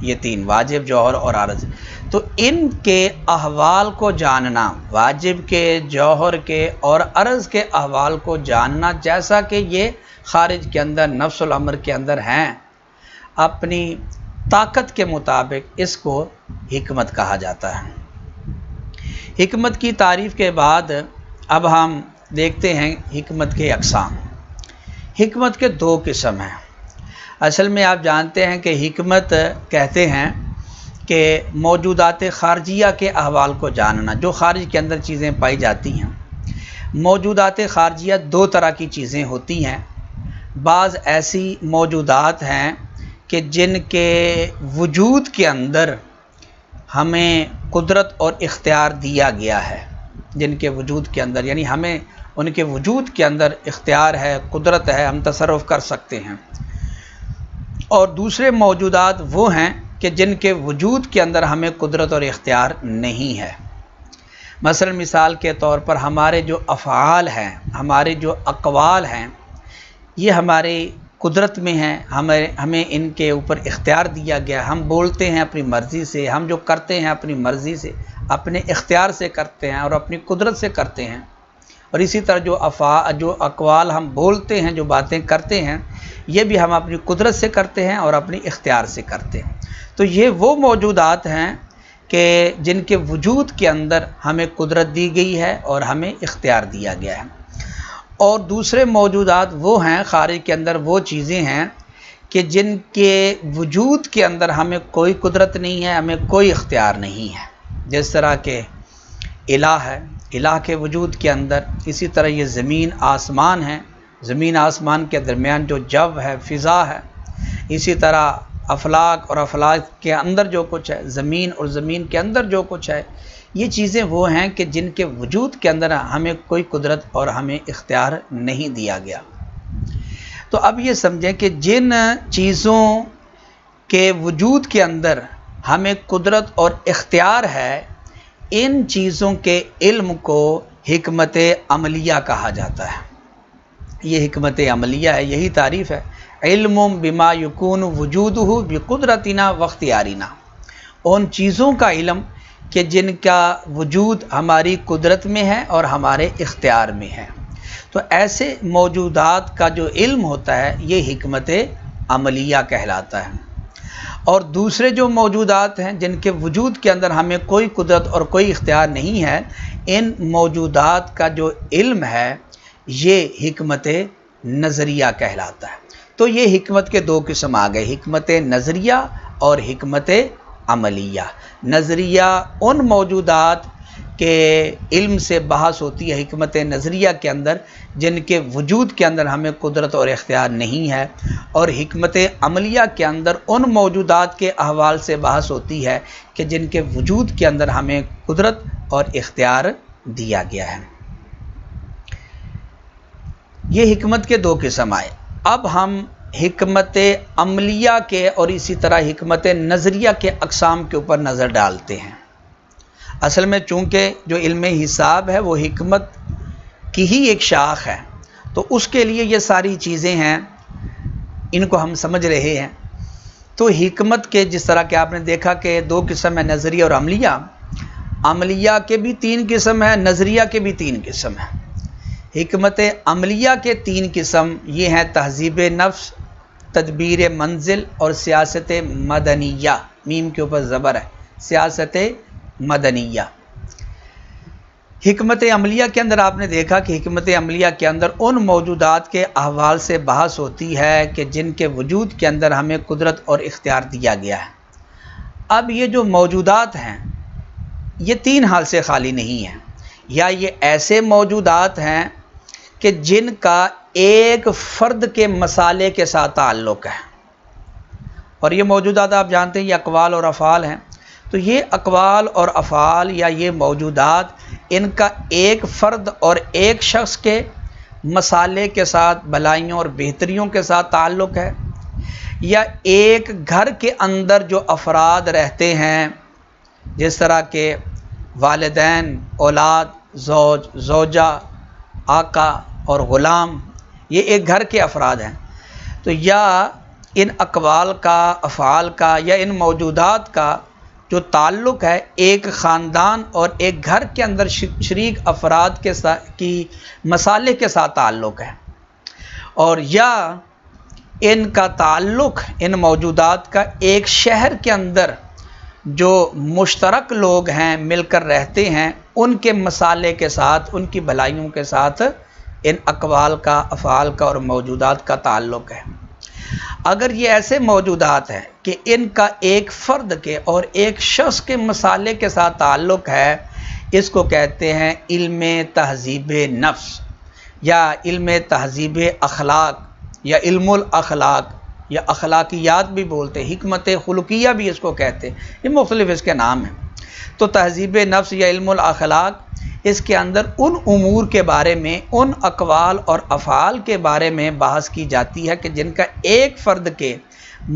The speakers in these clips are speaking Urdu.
یہ تین واجب، جوہر اور عرض، تو ان کے احوال کو جاننا، واجب کے، جوہر کے اور عرض کے احوال کو جاننا، جیسا کہ یہ خارج کے اندر نفس الامر کے اندر ہیں، اپنی طاقت کے مطابق اس کو حکمت کہا جاتا ہے۔ حکمت کی تعریف کے بعد اب ہم دیکھتے ہیں حکمت کے اقسام۔ حکمت کے دو قسم ہیں۔ اصل میں آپ جانتے ہیں کہ حکمت کہتے ہیں کہ موجودات خارجیہ کے احوال کو جاننا، جو خارج کے اندر چیزیں پائی جاتی ہیں۔ موجودات خارجیہ دو طرح کی چیزیں ہوتی ہیں۔ بعض ایسی موجودات ہیں کہ جن کے وجود کے اندر ہمیں قدرت اور اختیار دیا گیا ہے، جن کے وجود کے اندر، یعنی ہمیں ان کے وجود کے اندر اختیار ہے، قدرت ہے، ہم تصرف کر سکتے ہیں۔ اور دوسرے موجودات وہ ہیں کہ جن کے وجود کے اندر ہمیں قدرت اور اختیار نہیں ہے۔ مثلا مثال کے طور پر ہمارے جو افعال ہیں، ہمارے جو اقوال ہیں، یہ ہماری قدرت میں ہیں، ہمیں ان کے اوپر اختیار دیا گیا، ہم بولتے ہیں اپنی مرضی سے، ہم جو کرتے ہیں اپنی مرضی سے، اپنے اختیار سے کرتے ہیں اور اپنی قدرت سے کرتے ہیں۔ اور اسی طرح جو اقوال ہم بولتے ہیں، جو باتیں کرتے ہیں، یہ بھی ہم اپنی قدرت سے کرتے ہیں اور اپنی اختیار سے کرتے ہیں۔ تو یہ وہ موجودات ہیں کہ جن کے وجود کے اندر ہمیں قدرت دی گئی ہے اور ہمیں اختیار دیا گیا ہے۔ اور دوسرے موجودات وہ ہیں خارج کے اندر، وہ چیزیں ہیں کہ جن کے وجود کے اندر ہمیں کوئی قدرت نہیں ہے، ہمیں کوئی اختیار نہیں ہے، جس طرح کہ الہ ہے، الہ کے وجود کے اندر۔ اسی طرح یہ زمین آسمان ہے، زمین آسمان کے درمیان جو جو ہے، فضا ہے۔ اسی طرح افلاک اور افلاک کے اندر جو کچھ ہے، زمین اور زمین کے اندر جو کچھ ہے، یہ چیزیں وہ ہیں کہ جن کے وجود کے اندر ہمیں کوئی قدرت اور ہمیں اختیار نہیں دیا گیا۔ تو اب یہ سمجھیں کہ جن چیزوں کے وجود کے اندر ہمیں قدرت اور اختیار ہے، ان چیزوں کے علم کو حکمت عملیہ کہا جاتا ہے۔ یہ حکمت عملیہ ہے، یہی تعریف ہے، علم بما یکون وجودہ بقدرتنا واختیارنا، ان چیزوں کا علم کہ جن کا وجود ہماری قدرت میں ہے اور ہمارے اختیار میں ہے۔ تو ایسے موجودات کا جو علم ہوتا ہے یہ حکمت عملیہ کہلاتا ہے۔ اور دوسرے جو موجودات ہیں جن کے وجود کے اندر ہمیں کوئی قدرت اور کوئی اختیار نہیں ہے، ان موجودات کا جو علم ہے یہ حکمت نظریہ کہلاتا ہے۔ تو یہ حکمت کے دو قسم آ گئے، حکمت نظریہ اور حکمت عملیہ۔ نظریہ ان موجودات کے علم سے بحث ہوتی ہے حکمت نظریہ کے اندر جن کے وجود کے اندر ہمیں قدرت اور اختیار نہیں ہے، اور حکمت عملیہ کے اندر ان موجودات کے احوال سے بحث ہوتی ہے کہ جن کے وجود کے اندر ہمیں قدرت اور اختیار دیا گیا ہے۔ یہ حکمت کے دو قسم آئے۔ اب ہم حکمت عملیہ کے اور اسی طرح حکمت نظریہ کے اقسام کے اوپر نظر ڈالتے ہیں۔ اصل میں چونکہ جو علم حساب ہے وہ حکمت کی ہی ایک شاخ ہے، تو اس کے لیے یہ ساری چیزیں ہیں، ان کو ہم سمجھ رہے ہیں۔ تو حکمت کے جس طرح کہ آپ نے دیکھا کہ دو قسم ہیں، نظریہ اور عملیہ۔ عملیہ کے بھی تین قسم ہیں، نظریہ کے بھی تین قسم ہیں۔ حکمت عملیہ کے تین قسم یہ ہیں: تہذیب نفس، تدبیر منزل اور سیاست مدنیہ۔ میم کے اوپر زبر ہے، سیاست مدنیہ۔ حکمت عملیہ کے اندر آپ نے دیکھا کہ حکمت عملیہ کے اندر ان موجودات کے احوال سے بحث ہوتی ہے کہ جن کے وجود کے اندر ہمیں قدرت اور اختیار دیا گیا ہے۔ اب یہ جو موجودات ہیں یہ تین حال سے خالی نہیں ہیں، یا یہ ایسے موجودات ہیں کہ جن کا ایک فرد کے مسالے کے ساتھ تعلق ہے، اور یہ موجودات آپ جانتے ہیں یہ اقوال اور افعال ہیں۔ تو یہ اقوال اور افعال یا یہ موجودات، ان کا ایک فرد اور ایک شخص کے مسالے کے ساتھ، بھلائیوں اور بہتریوں کے ساتھ تعلق ہے، یا ایک گھر کے اندر جو افراد رہتے ہیں جس طرح کہ والدین، اولاد، زوج، زوجہ، آقا اور غلام، یہ ایک گھر کے افراد ہیں۔ تو یا ان اقوال کا، افعال کا یا ان موجودات کا جو تعلق ہے ایک خاندان اور ایک گھر کے اندر شریک افراد کے ساتھ کی مصالح کے ساتھ تعلق ہے، اور یا ان کا تعلق ان موجودات کا ایک شہر کے اندر جو مشترک لوگ ہیں مل کر رہتے ہیں ان کے مصالح کے ساتھ، ان کی بھلائیوں کے ساتھ ان اقوال کا، افعال کا اور موجودات کا تعلق ہے۔ اگر یہ ایسے موجودات ہیں کہ ان کا ایک فرد کے اور ایک شخص کے مصالح کے ساتھ تعلق ہے، اس کو کہتے ہیں علم تہذیب نفس یا علم تہذیب اخلاق یا علم الاخلاق یا اخلاقیات بھی بولتے ہیں، حکمت خلقیہ بھی اس کو کہتے ہیں، یہ مختلف اس کے نام ہیں۔ تو تہذیب نفس یا علم الاخلاق، اس کے اندر ان امور کے بارے میں، ان اقوال اور افعال کے بارے میں بحث کی جاتی ہے کہ جن کا ایک فرد کے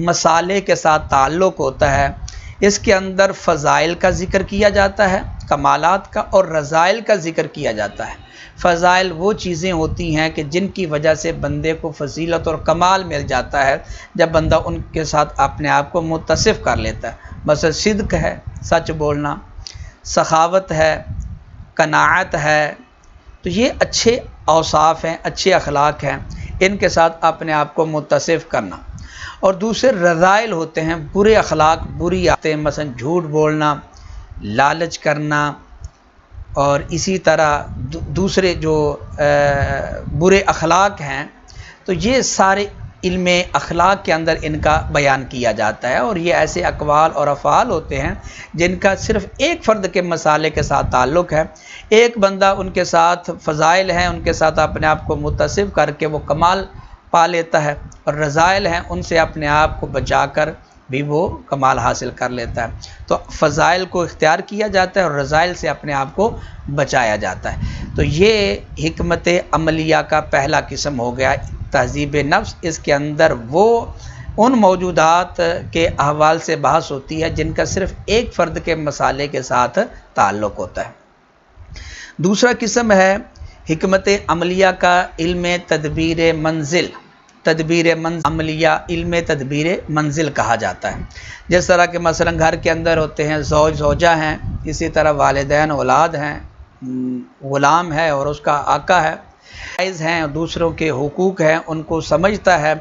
مصالح کے ساتھ تعلق ہوتا ہے۔ اس کے اندر فضائل کا ذکر کیا جاتا ہے، کمالات کا، اور رذائل کا ذکر کیا جاتا ہے۔ فضائل وہ چیزیں ہوتی ہیں کہ جن کی وجہ سے بندے کو فضیلت اور کمال مل جاتا ہے جب بندہ ان کے ساتھ اپنے آپ کو متصف کر لیتا ہے، مثلا صدق ہے، سچ بولنا، سخاوت ہے، قناعت ہے، تو یہ اچھے اوصاف ہیں، اچھے اخلاق ہیں، ان کے ساتھ اپنے آپ کو متصف کرنا۔ اور دوسرے رذائل ہوتے ہیں، برے اخلاق، بری عادتیں، مثلا جھوٹ بولنا، لالچ کرنا، اور اسی طرح دوسرے جو برے اخلاق ہیں، تو یہ سارے علم اخلاق کے اندر ان کا بیان کیا جاتا ہے۔ اور یہ ایسے اقوال اور افعال ہوتے ہیں جن کا صرف ایک فرد کے مصالح کے ساتھ تعلق ہے، ایک بندہ ان کے ساتھ فضائل ہیں، ان کے ساتھ اپنے آپ کو متصف کر کے وہ کمال پا لیتا ہے، اور رذائل ہیں، ان سے اپنے آپ کو بچا کر بھی وہ کمال حاصل کر لیتا ہے۔ تو فضائل کو اختیار کیا جاتا ہے اور رذائل سے اپنے آپ کو بچایا جاتا ہے۔ تو یہ حکمت عملیہ کا پہلا قسم ہو گیا، تہذیب نفس۔ اس کے اندر وہ ان موجودات کے احوال سے بحث ہوتی ہے جن کا صرف ایک فرد کے مصالح کے ساتھ تعلق ہوتا ہے۔ دوسرا قسم ہے حکمت عملیہ کا علم تدبیر منزل۔ تدبیر منزل عملیہ علم تدبیر منزل کہا جاتا ہے۔ جس طرح کہ مثلا گھر کے اندر ہوتے ہیں زوج زوجہ ہیں، اسی طرح والدین اولاد ہیں، غلام ہے اور اس کا آقا ہے، فرائض ہیں، دوسروں کے حقوق ہیں، ان کو سمجھتا ہے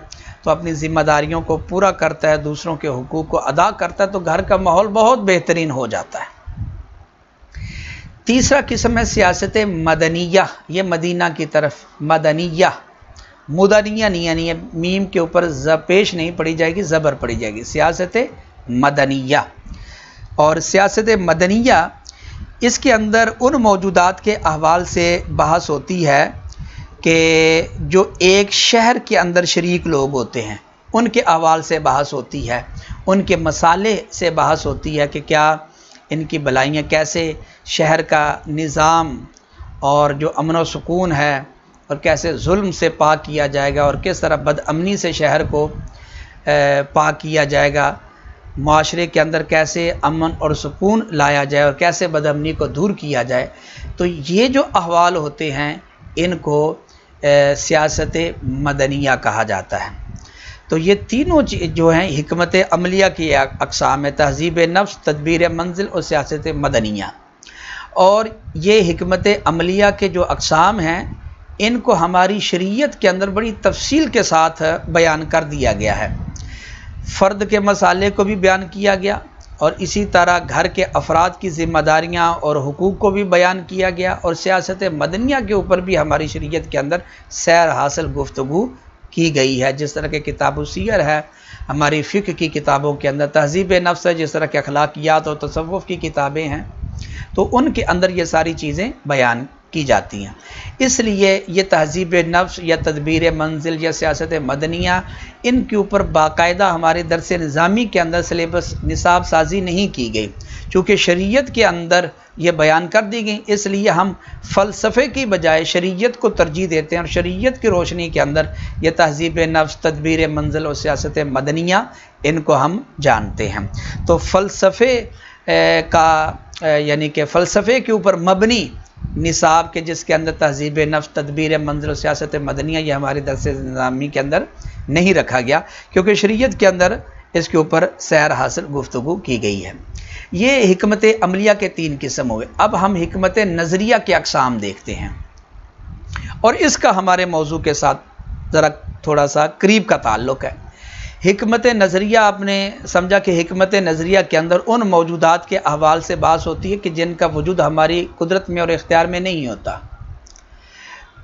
تو اپنی ذمہ داریوں کو پورا کرتا ہے، دوسروں کے حقوق کو ادا کرتا ہے، تو گھر کا ماحول بہت بہترین ہو جاتا ہے۔ تیسرا قسم ہے سیاست مدنیہ۔ یہ مدینہ کی طرف مدنیہ، مدنیہ نہیں، یعنی میم کے اوپر ز پیش نہیں پڑی جائے گی، زبر پڑی جائے گی، سیاست مدنیہ۔ اور سیاست مدنیہ اس کے اندر ان موجودات کے احوال سے بحث ہوتی ہے کہ جو ایک شہر کے اندر شریک لوگ ہوتے ہیں ان کے احوال سے بحث ہوتی ہے، ان کے مصالح سے بحث ہوتی ہے کہ کیا ان کی بھلائیاں، کیسے شہر کا نظام اور جو امن و سکون ہے اور کیسے ظلم سے پاک کیا جائے گا، اور کس طرح بد امنی سے شہر کو پاک کیا جائے گا، معاشرے کے اندر کیسے امن اور سکون لایا جائے اور کیسے بد امنی کو دور کیا جائے۔ تو یہ جو احوال ہوتے ہیں ان کو سیاست مدنیہ کہا جاتا ہے۔ تو یہ تینوں جو ہیں حکمت عملیہ کی اقسام ہے، تہذیب نفس، تدبیر منزل اور سیاست مدنیہ۔ اور یہ حکمت عملیہ کے جو اقسام ہیں ان کو ہماری شریعت کے اندر بڑی تفصیل کے ساتھ بیان کر دیا گیا ہے۔ فرد کے مصالح کو بھی بیان کیا گیا، اور اسی طرح گھر کے افراد کی ذمہ داریاں اور حقوق کو بھی بیان کیا گیا، اور سیاست مدنیہ کے اوپر بھی ہماری شریعت کے اندر سیر حاصل گفتگو کی گئی ہے۔ جس طرح کہ کتاب السیر ہے، ہماری فقہ کی کتابوں کے اندر تہذیب نفس ہے، جس طرح کہ اخلاقیات اور تصوف کی کتابیں ہیں، تو ان کے اندر یہ ساری چیزیں بیان کی جاتی ہیں۔ اس لیے یہ تہذیب نفس یا تدبیر منزل یا سیاست مدنیہ، ان کے اوپر باقاعدہ ہمارے درس نظامی کے اندر سلیبس نصاب سازی نہیں کی گئی، چونکہ شریعت کے اندر یہ بیان کر دی گئی، اس لیے ہم فلسفے کی بجائے شریعت کو ترجیح دیتے ہیں، اور شریعت کی روشنی کے اندر یہ تہذیب نفس، تدبیر منزل اور سیاست مدنیہ ان کو ہم جانتے ہیں۔ تو فلسفے کا یعنی کہ فلسفے کے اوپر مبنی نصاب کے جس کے اندر تہذیب نفس، تدبیر منزل و سیاست مدنیہ، یہ ہمارے درس نظامی کے اندر نہیں رکھا گیا کیونکہ شریعت کے اندر اس کے اوپر سیر حاصل گفتگو کی گئی ہے۔ یہ حکمت عملیہ کے 3 قسم ہوئے۔ اب ہم حکمت نظریہ کے اقسام دیکھتے ہیں اور اس کا ہمارے موضوع کے ساتھ ذرا تھوڑا سا قریب کا تعلق ہے۔ حکمت نظریہ آپ نے سمجھا کہ حکمت نظریہ کے اندر ان موجودات کے احوال سے بحث ہوتی ہے کہ جن کا وجود ہماری قدرت میں اور اختیار میں نہیں ہوتا۔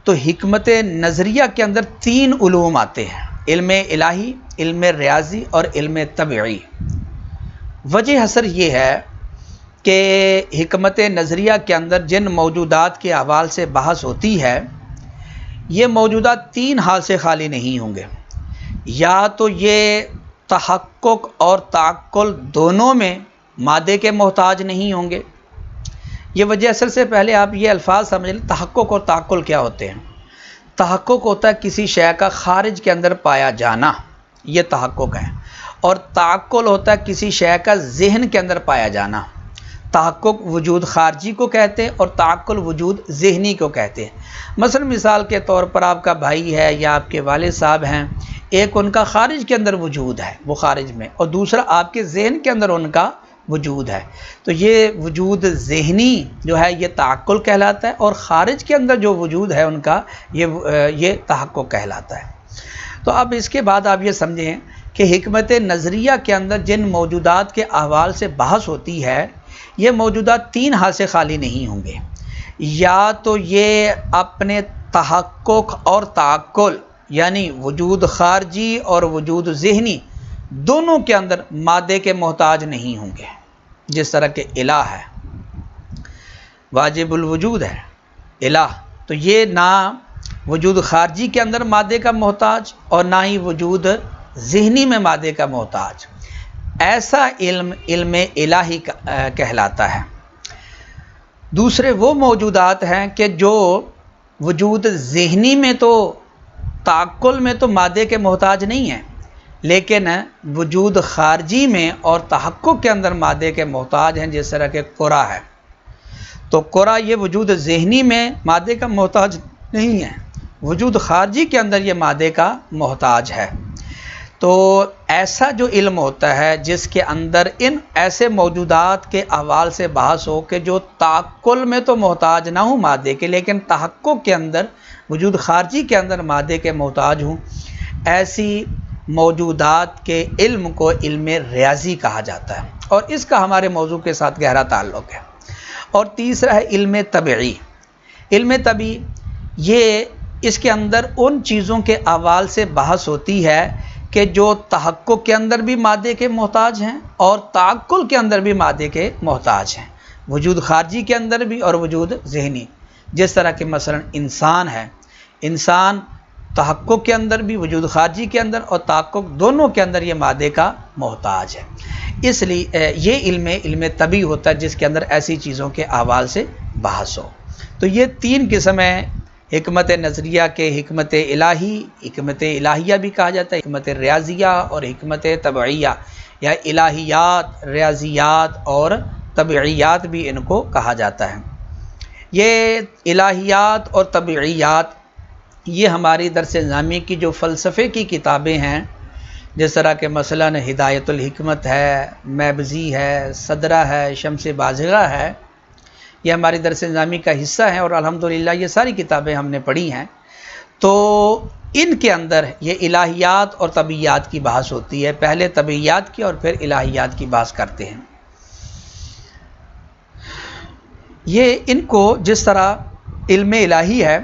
تو حکمت نظریہ کے اندر 3 علوم آتے ہیں: علم الہی، علم ریاضی اور علم طبعی۔ وجہ اثر یہ ہے کہ حکمت نظریہ کے اندر جن موجودات کے احوال سے بحث ہوتی ہے یہ موجودات 3 حال سے خالی نہیں ہوں گے۔ یا تو یہ تحقق اور تعقل دونوں میں مادے کے محتاج نہیں ہوں گے۔ یہ وجہ اثر سے پہلے آپ یہ الفاظ سمجھ لیں، تحقق اور تعقل کیا ہوتے ہیں۔ تحقق ہوتا ہے کسی شے کا خارج کے اندر پایا جانا، یہ تحقق ہے، اور تعقل ہوتا ہے کسی شے کا ذہن کے اندر پایا جانا۔ تحقق وجود خارجی کو کہتے ہیں اور تعقل وجود ذہنی کو کہتے ہیں۔ مثلا مثال کے طور پر آپ کا بھائی ہے یا آپ کے والد صاحب ہیں، ایک ان کا خارج کے اندر وجود ہے، وہ خارج میں، اور دوسرا آپ کے ذہن کے اندر ان کا وجود ہے۔ تو یہ وجود ذہنی جو ہے یہ تعقل کہلاتا ہے، اور خارج کے اندر جو وجود ہے ان کا یہ تحقق کہلاتا ہے۔ تو اب اس کے بعد آپ یہ سمجھیں کہ حکمت نظریہ کے اندر جن موجودات کے احوال سے بحث ہوتی ہے یہ موجودات 3 حال سے خالی نہیں ہوں گے۔ یا تو یہ اپنے تحقق اور تعقل یعنی وجود خارجی اور وجود ذہنی دونوں کے اندر مادے کے محتاج نہیں ہوں گے، جس طرح کہ الہ ہے، واجب الوجود ہے الہ، تو یہ نہ وجود خارجی کے اندر مادے کا محتاج اور نہ ہی وجود ذہنی میں مادے کا محتاج۔ ایسا علم الہی کہلاتا ہے۔ دوسرے وہ موجودات ہیں کہ جو وجود ذہنی میں تو تعقل میں تو مادے کے محتاج نہیں ہیں، لیکن وجود خارجی میں اور تحقق کے اندر مادے کے محتاج ہیں، جس طرح کہ قرآ ہے۔ تو قرآ یہ وجود ذہنی میں مادے کا محتاج نہیں ہے، وجود خارجی کے اندر یہ مادے کا محتاج ہے۔ تو ایسا جو علم ہوتا ہے جس کے اندر ان ایسے موجودات کے احوال سے بحث ہو کہ جو تعقل میں تو محتاج نہ ہوں مادے کے، لیکن تحقق کے اندر وجود خارجی کے اندر مادے کے محتاج ہوں، ایسی موجودات کے علم کو علم ریاضی کہا جاتا ہے، اور اس کا ہمارے موضوع کے ساتھ گہرا تعلق ہے۔ اور تیسرا ہے علم طبعی۔ علم طبعی یہ اس کے اندر ان چیزوں کے احوال سے بحث ہوتی ہے کہ جو تحقق کے اندر بھی مادے کے محتاج ہیں اور تعقل کے اندر بھی مادے کے محتاج ہیں، وجود خارجی کے اندر بھی اور وجود ذہنی۔ جس طرح کہ مثلا انسان ہے، انسان تحقق کے اندر بھی، وجود خارجی کے اندر اور تحقق دونوں کے اندر یہ مادے کا محتاج ہے۔ اس لیے یہ علم طبعی ہوتا ہے جس کے اندر ایسی چیزوں کے احوال سے بحث ہو۔ تو یہ 3 قسم ہیں حکمت نظریہ کے: حکمت الہی، حکمت الہیہ بھی کہا جاتا ہے، حکمت ریاضیہ اور حکمت طبعیہ، یا الہیات، ریاضیات اور طبعیات بھی ان کو کہا جاتا ہے۔ یہ الہیات اور طبعیات یہ ہماری درس نظامی کی جو فلسفے کی کتابیں ہیں، جس طرح کہ مثلا ہدایت الحکمت ہے، میبزی ہے، صدرہ ہے، شمس بازغہ ہے، یہ ہماری درس نظامی کا حصہ ہیں، اور الحمدللہ یہ ساری کتابیں ہم نے پڑھی ہیں۔ تو ان کے اندر یہ الہیات اور طبعیات کی بحث ہوتی ہے، پہلے طبعیات کی اور پھر الہیات کی بحث کرتے ہیں۔ یہ ان کو جس طرح علم الہی ہے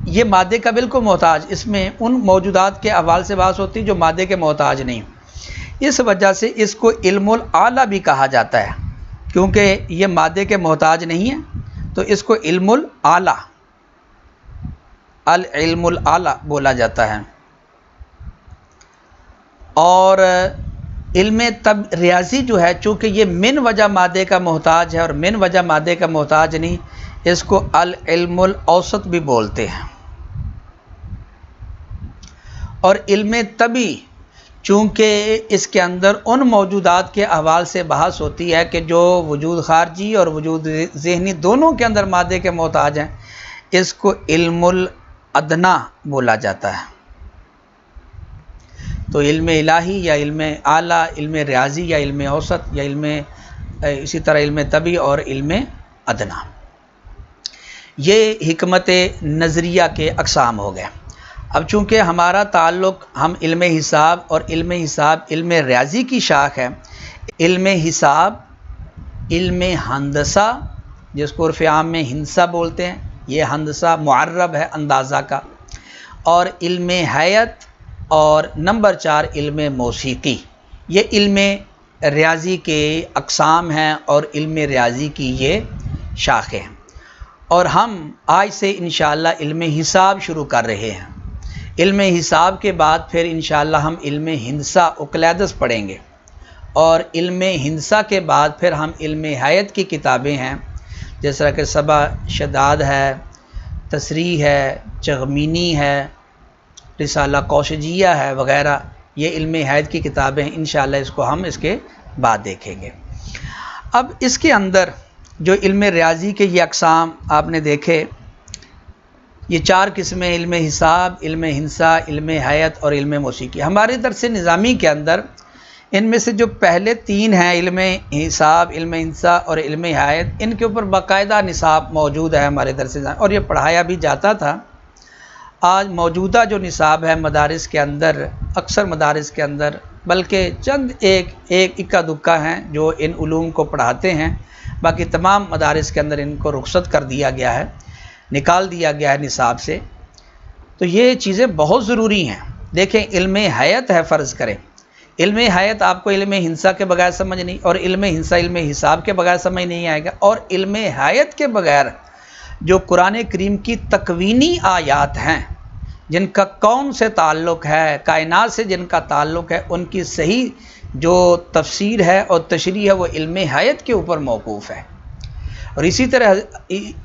یہ مادے کا بالکل محتاج، اس میں ان موجودات کے احوال سے بحث ہوتی ہے جو مادے کے محتاج نہیں، اس وجہ سے اس کو علم الاعلیٰ بھی کہا جاتا ہے، کیونکہ یہ مادے کے محتاج نہیں ہے تو اس کو علم الاعلیٰ، العلم الاعلیٰ بولا جاتا ہے۔ اور علم ریاضی جو ہے چونکہ یہ من وجہ مادے کا محتاج ہے اور من وجہ مادے کا محتاج نہیں، اس کو العلم الاوسط بھی بولتے ہیں۔ اور علم طبعی چونکہ اس کے اندر ان موجودات کے احوال سے بحث ہوتی ہے کہ جو وجود خارجی اور وجود ذہنی دونوں کے اندر مادے کے محتاج ہیں، اس کو علم الادنا بولا جاتا ہے۔ تو علم الہی یا علم اعلیٰ، علم ریاضی یا علم اوسط یا اسی طرح علم طبی اور علم ادنا، یہ حکمت نظریہ کے اقسام ہو گئے۔ اب چونکہ ہمارا تعلق ہم علم حساب اور علم ریاضی کی شاخ ہے، علم حساب، علم ہندسہ جس کو عرف عام میں ہندسہ بولتے ہیں، یہ ہندسہ معرب ہے اندازہ کا، اور علم ہیئت، اور نمبر 4 علم موسیقی، یہ علم ریاضی کے اقسام ہیں اور علم ریاضی کی یہ شاخیں ہیں۔ اور ہم آج سے انشاءاللہ علم حساب شروع کر رہے ہیں۔ علم حساب کے بعد پھر انشاءاللہ ہم علم ہندسہ اقلیدس پڑھیں گے، اور علم ہندسہ کے بعد پھر ہم علم ہیئت کی کتابیں ہیں جس طرح کہ سبع شداد ہے، تصریح ہے، چغمینی ہے، رسالہ کوشجیہ ہے وغیرہ، یہ علم ہیئت کی کتابیں ہیں۔ انشاءاللہ اس کو ہم اس کے بعد دیکھیں گے۔ اب اس کے اندر جو علم ریاضی کے یہ اقسام آپ نے دیکھے، یہ 4 قسمیں، علم حساب، علم ہندسہ، علم ہیئت اور علم موسیقی۔ ہمارے درس نظامی کے اندر ان میں سے جو پہلے 3 ہیں، علم حساب، علم ہندسہ اور علم ہیئت، ان کے اوپر باقاعدہ نصاب موجود ہے ہمارے درس نظامی، اور یہ پڑھایا بھی جاتا تھا۔ آج موجودہ جو نصاب ہے مدارس کے اندر، اکثر مدارس کے اندر، بلکہ چند ایک اکا دکا ہیں جو ان علوم کو پڑھاتے ہیں، باقی تمام مدارس کے اندر ان کو رخصت کر دیا گیا ہے، نکال دیا گیا ہے نصاب سے۔ تو یہ چیزیں بہت ضروری ہیں۔ دیکھیں، علم ہیئت ہے، فرض کریں علم ہیئت آپ کو علم ہندسہ کے بغیر سمجھ نہیں، اور علم ہندسہ علم حساب کے بغیر سمجھ نہیں آئے گا، اور علم ہیئت کے بغیر جو قرآن کریم کی تکوینی آیات ہیں جن کا کون سے تعلق ہے، کائنات سے جن کا تعلق ہے، ان کی صحیح جو تفسیر ہے اور تشریح ہے وہ علم ہیئت کے اوپر موقوف ہے۔ اور اسی طرح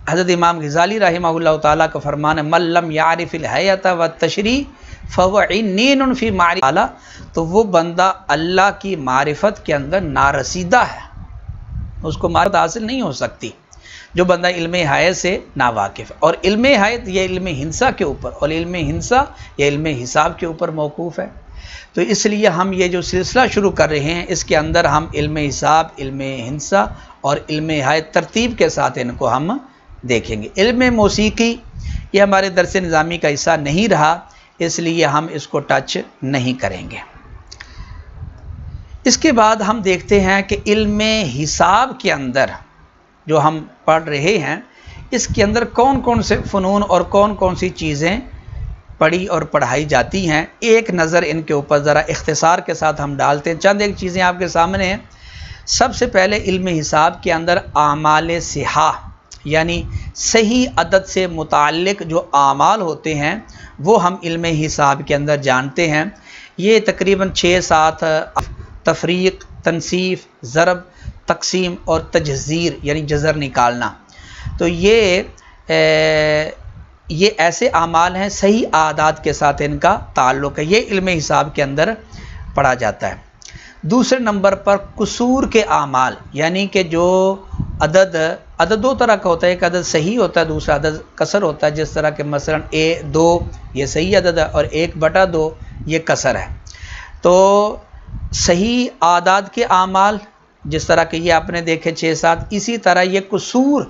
حضرت امام غزالی رحمہ اللہ تعالیٰ کا فرمان ہے، من لم یعرف الہیئۃ والتشریح فهو عنین فی معرفۃ اللہ، تو وہ بندہ اللہ کی معرفت کے اندر نارسیدہ ہے، اس کو معرفت حاصل نہیں ہو سکتی جو بندہ علم ہیئت سے ناواقف ہے۔ اور علم ہیئت یہ علم ہندسہ کے اوپر، اور علم ہندسہ یہ علم حساب کے اوپر موقوف ہے۔ تو اس لیے ہم یہ جو سلسلہ شروع کر رہے ہیں، اس کے اندر ہم علم حساب، علم ہندسہ اور علم ہیئت ترتیب کے ساتھ ان کو ہم دیکھیں گے۔ علم موسیقی یہ ہمارے درس نظامی کا حصہ نہیں رہا، اس لیے ہم اس کو ٹچ نہیں کریں گے۔ اس کے بعد ہم دیکھتے ہیں کہ علم حساب کے اندر جو ہم پڑھ رہے ہیں، اس کے اندر کون کون سے فنون اور کون کون سی چیزیں پڑھی اور پڑھائی جاتی ہیں، ایک نظر ان کے اوپر ذرا اختصار کے ساتھ ہم ڈالتے ہیں۔ چند ایک چیزیں آپ کے سامنے ہیں۔ سب سے پہلے علم حساب کے اندر اعمال صحیحہ، یعنی صحیح عدد سے متعلق جو اعمال ہوتے ہیں وہ ہم علم حساب کے اندر جانتے ہیں۔ یہ تقریباً 6-7 تفریق، تنصیف، ضرب، تقسیم اور تجزیر یعنی جزر نکالنا، تو یہ ایسے اعمال ہیں، صحیح اعداد کے ساتھ ان کا تعلق ہے، یہ علم حساب کے اندر پڑھا جاتا ہے۔ دوسرے نمبر پر قصور کے اعمال، یعنی کہ جو عدد 2 طرح کا ہوتا ہے، ایک عدد صحیح ہوتا ہے، دوسرا عدد کسر ہوتا ہے، جس طرح کہ مثلا 2 یہ صحیح عدد ہے اور 1/2 یہ کسر ہے۔ تو صحیح اعداد کے اعمال جس طرح کہ یہ آپ نے دیکھے 6-7، اسی طرح یہ قصور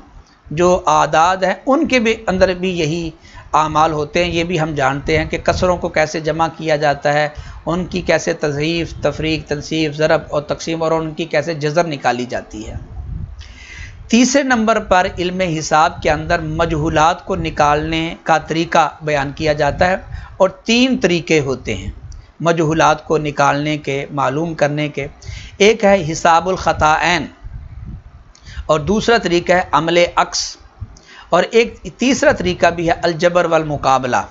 جو اعداد ہیں ان کے بھی اندر بھی یہی اعمال ہوتے ہیں۔ یہ بھی ہم جانتے ہیں کہ کسروں کو کیسے جمع کیا جاتا ہے، ان کی کیسے تضعیف، تفریق، تنصیف، ضرب اور تقسیم، اور ان کی کیسے جزر نکالی جاتی ہے۔ تیسرے نمبر پر علم حساب کے اندر مجہولات کو نکالنے کا طریقہ بیان کیا جاتا ہے، اور 3 طریقے ہوتے ہیں مجہولات کو نکالنے کے، معلوم کرنے کے۔ ایک ہے حساب الخطائین، اور دوسرا طریقہ ہے عمل عکس، اور ایک تیسرا طریقہ بھی ہے الجبر والمقابلہ۔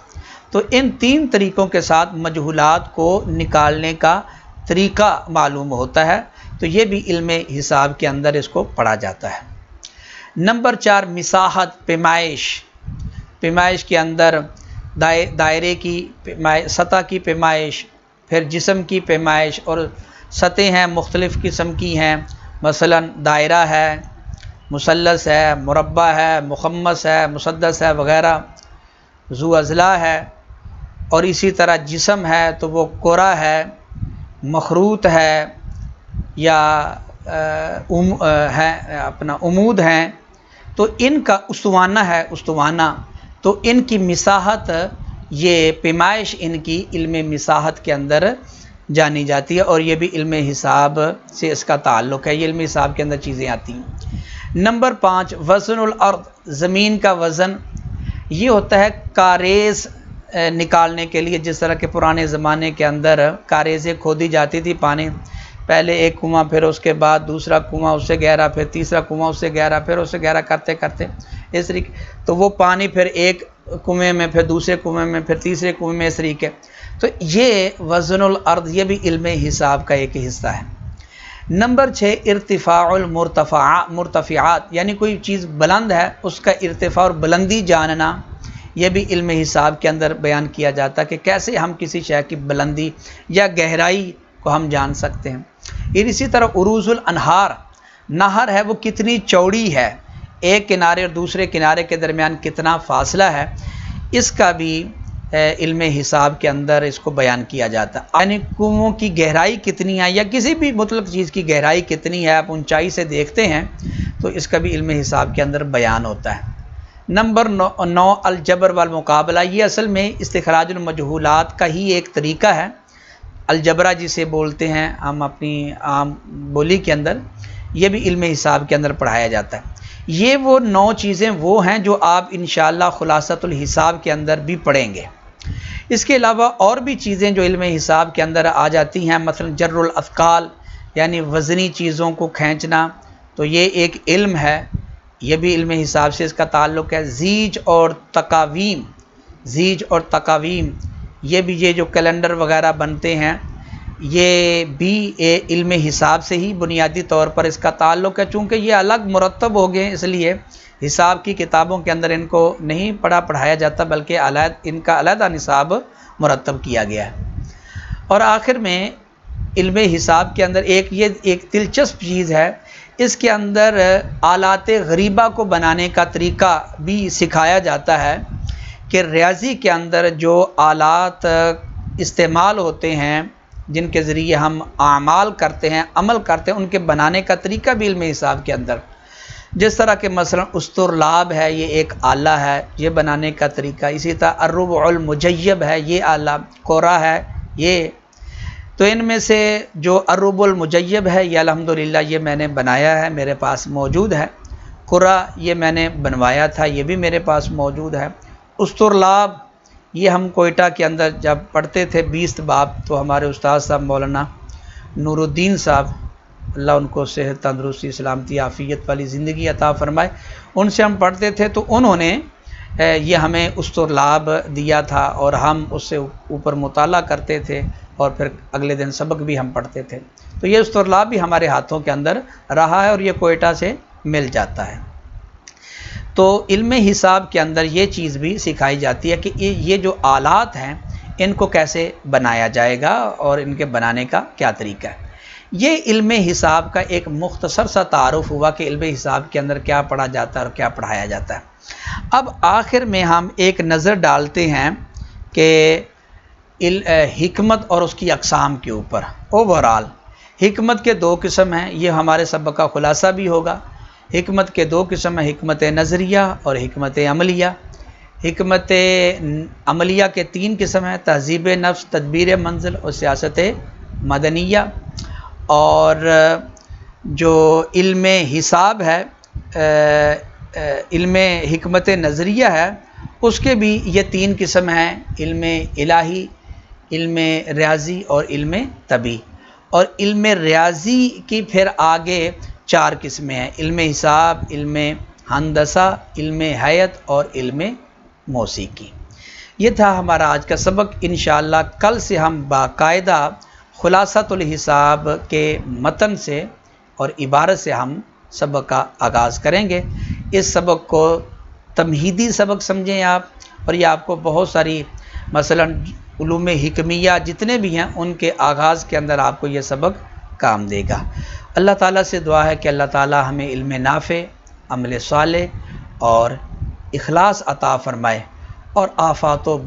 تو ان 3 طریقوں کے ساتھ مجہولات کو نکالنے کا طریقہ معلوم ہوتا ہے، تو یہ بھی علم حساب کے اندر اس کو پڑھا جاتا ہے۔ نمبر 4 مساحت، پیمائش کے اندر دائرے کی سطح کی پیمائش، پھر جسم کی پیمائش اور سطح ہیں مختلف قسم کی ہیں، مثلا دائرہ ہے، مثلث ہے، مربع ہے، مخمس ہے، مسدس ہے وغیرہ، ذو اضلاع ہے، اور اسی طرح جسم ہے تو وہ کرہ ہے، مخروط ہے، یا ہے اپنا عمود ہیں، تو ان کا استوانہ ہے، استوانہ، تو ان کی مساحت، یہ پیمائش ان کی علم مساحت کے اندر جانی جاتی ہے، اور یہ بھی علم حساب سے اس کا تعلق ہے، یہ علم حساب کے اندر چیزیں آتی ہیں۔ نمبر 5، وزن الارض، زمین کا وزن، یہ ہوتا ہے کاریز نکالنے کے لیے، جس طرح کہ پرانے زمانے کے اندر کاریزیں کھودی جاتی تھی، پانی پہلے ایک کنواں، پھر اس کے بعد دوسرا کنواں اس سے گہرا، پھر تیسرا کنواں اس سے گہرا، پھر اس سے گہرا کرتے کرتے اس طریقے، تو وہ پانی پھر ایک کنویں میں، پھر دوسرے کنویں میں، پھر تیسرے کنویں میں، اس طریقے، تو یہ وزن الارض، یہ بھی علم حساب کا ایک حصہ ہے۔ نمبر 6، ارتفاع المرتفعات، یعنی کوئی چیز بلند ہے اس کا ارتفاع اور بلندی جاننا، یہ بھی علم حساب کے اندر بیان کیا جاتا ہے کہ کیسے ہم کسی شے کی بلندی یا گہرائی کو ہم جان سکتے ہیں۔ اسی طرح عروض الانہار، نہر ہے وہ کتنی چوڑی ہے، ایک کنارے اور دوسرے کنارے کے درمیان کتنا فاصلہ ہے، اس کا بھی علم حساب کے اندر اس کو بیان کیا جاتا ہے، یعنی کنووں کی گہرائی کتنی ہے یا کسی بھی مطلق چیز کی گہرائی کتنی ہے، آپ اونچائی سے دیکھتے ہیں تو اس کا بھی علم حساب کے اندر بیان ہوتا ہے۔ نمبر 9، الجبر والمقابلہ، یہ اصل میں استخراج المجہولات کا ہی ایک طریقہ ہے، الجبرہ جسے بولتے ہیں ہم اپنی عام بولی کے اندر، یہ بھی علم حساب کے اندر پڑھایا جاتا ہے۔ یہ وہ 9 چیزیں وہ ہیں جو آپ انشاءاللہ خلاصۃ الحساب کے اندر بھی پڑھیں گے۔ اس کے علاوہ اور بھی چیزیں جو علم حساب کے اندر آ جاتی ہیں، مثلا جر الاثقال، یعنی وزنی چیزوں کو کھینچنا، تو یہ ایک علم ہے، یہ بھی علم حساب سے اس کا تعلق ہے۔ زیج اور تقاویم، یہ بھی یہ جو کیلنڈر وغیرہ بنتے ہیں، یہ بھی علم حساب سے ہی بنیادی طور پر اس کا تعلق ہے، چونکہ یہ الگ مرتب ہو گئے، اس لیے حساب کی کتابوں کے اندر ان کو نہیں پڑھایا جاتا، بلکہ ان کا علیحدہ نصاب مرتب کیا گیا ہے۔ اور آخر میں علم حساب کے اندر ایک دلچسپ چیز ہے، اس کے اندر آلات غریبہ کو بنانے کا طریقہ بھی سکھایا جاتا ہے، کہ ریاضی کے اندر جو آلات استعمال ہوتے ہیں، جن کے ذریعے ہم اعمال کرتے ہیں، عمل کرتے ہیں، ان کے بنانے کا طریقہ بھی علم حساب کے اندر، جس طرح کہ مثلا استرلاب ہے، یہ ایک آلہ ہے، یہ بنانے کا طریقہ، اسی طرح الربع المجیب ہے، یہ آلہ، کورہ ہے یہ، تو ان میں سے جو الربع المجیب ہے یہ الحمدللہ یہ میں نے بنایا ہے، میرے پاس موجود ہے، قرہ یہ میں نے بنوایا تھا، یہ بھی میرے پاس موجود ہے۔ استرلاب یہ ہم کوئٹہ کے اندر جب پڑھتے تھے 20 باب، تو ہمارے استاد صاحب مولانا نور الدین صاحب، اللہ ان کو صحت، تندرستی، سلامتی، عافیت والی زندگی عطا فرمائے، ان سے ہم پڑھتے تھے، تو انہوں نے یہ ہمیں استرلاب دیا تھا، اور ہم اس سے اوپر مطالعہ کرتے تھے، اور پھر اگلے دن سبق بھی ہم پڑھتے تھے، تو یہ استرلاب بھی ہمارے ہاتھوں کے اندر رہا ہے، اور یہ کوئٹہ سے مل جاتا ہے۔ تو علم حساب کے اندر یہ چیز بھی سکھائی جاتی ہے کہ یہ جو آلات ہیں ان کو کیسے بنایا جائے گا، اور ان کے بنانے کا کیا طریقہ ہے۔ یہ علم حساب کا ایک مختصر سا تعارف ہوا کہ علم حساب کے اندر کیا پڑھا جاتا ہے اور کیا پڑھایا جاتا ہے۔ اب آخر میں ہم ایک نظر ڈالتے ہیں کہ حکمت اور اس کی اقسام کے اوپر۔ اوورال حکمت کے 2 قسم ہیں، یہ ہمارے سبق کا خلاصہ بھی ہوگا۔ حکمت کے 2 قسم ہیں، حکمت نظریہ اور حکمت عملیہ۔ حکمت عملیہ کے 3 قسم ہیں، تہذیب نفس، تدبیر منزل اور سیاست مدنیہ۔ اور جو علم حساب ہے، علم حکمت نظریہ ہے، اس کے بھی یہ 3 قسم ہیں، علم الہی، علم ریاضی اور علم طبی۔ اور علم ریاضی کی پھر آگے 4 قسمیں ہیں، علم حساب، علم ہندسہ، علم حیات اور علم موسیقی۔ یہ تھا ہمارا آج کا سبق۔ انشاءاللہ کل سے ہم باقاعدہ خلاصۃ الحساب کے متن سے اور عبارت سے ہم سبق کا آغاز کریں گے۔ اس سبق کو تمہیدی سبق سمجھیں آپ، اور یہ آپ کو بہت ساری مثلا علوم حکمیہ جتنے بھی ہیں ان کے آغاز کے اندر آپ کو یہ سبق کام دے گا۔ اللہ تعالیٰ سے دعا ہے کہ اللہ تعالیٰ ہمیں علم نافع، عمل صالح اور اخلاص عطا فرمائے، اور آفات و